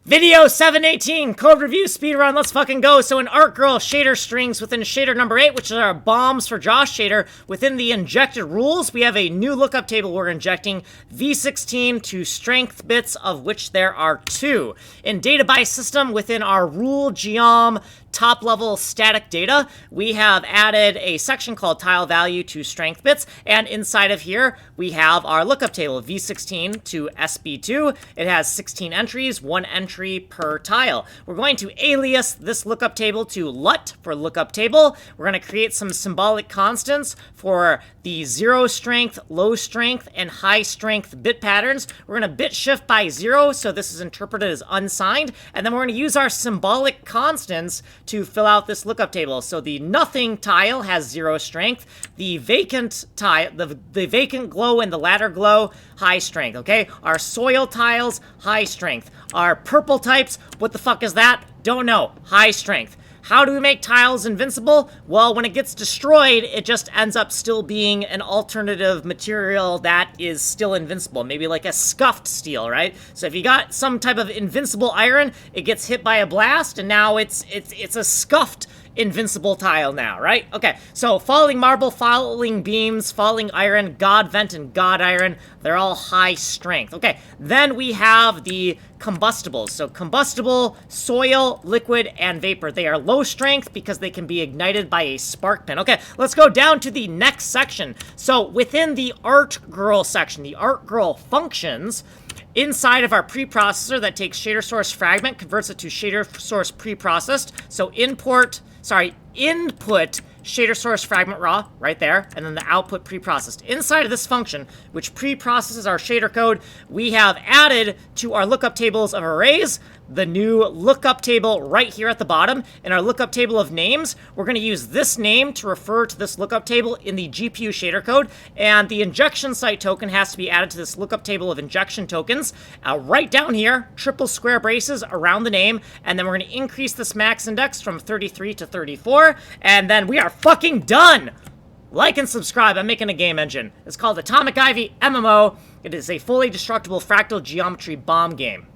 Video 718, code review, speedrun, let's fucking go. So in ARTGIRL shader strings within shader number 8, which is our bombs for Josh shader, within the injected rules, we have a new lookup table we're injecting v16 to strength bits, of which there are 2. In data by system, within our rule geom top level static data, we have added a section called tile value to strength bits, and inside of here we have our lookup table v16 to sb2. It has 16 entries, 1 entry per tile. We're going to alias this lookup table to LUT for lookup table. We're going to create some symbolic constants for the 0 strength, low strength, and high strength bit patterns. We're going to bit shift by 0, so this is interpreted as unsigned, and then we're going to use our symbolic constants to fill out this lookup table. So the nothing tile has 0 strength, the vacant tile, the vacant glow and the ladder glow, high strength, okay? Our soil tiles, high strength. Our purple types, what the fuck is that? Don't know, high strength. How do we make tiles invincible? Well, when it gets destroyed, it just ends up still being an alternative material that is still invincible. Maybe like a scuffed steel, right? So if you got some type of invincible iron, it gets hit by a blast, and now it's a scuffed invincible tile now, right? Okay, so falling marble, falling beams, falling iron, god vent, and god iron, they're all high strength. Okay, then we have the combustibles. So combustible, soil, liquid, and vapor. They are low strength because they can be ignited by a spark pin. Okay, let's go down to the next section. So within the ARTGIRL section, the ARTGIRL functions, inside of our preprocessor that takes shader source fragment, converts it to shader source preprocessed. So input shader source fragment raw, right there, and then the output preprocessed. Inside of this function, which preprocesses our shader code, we have added to our lookup tables of arrays the new lookup table right here at the bottom. In our lookup table of names, we're going to use this name to refer to this lookup table in the GPU shader code, and the injection site token has to be added to this lookup table of injection tokens. Right down here, triple square braces around the name, and then we're going to increase this max index from 33 to 34, and then we are fucking done! Like and subscribe, I'm making a game engine. It's called Atomic Ivy MMO. It is a fully destructible fractal geometry bomb game.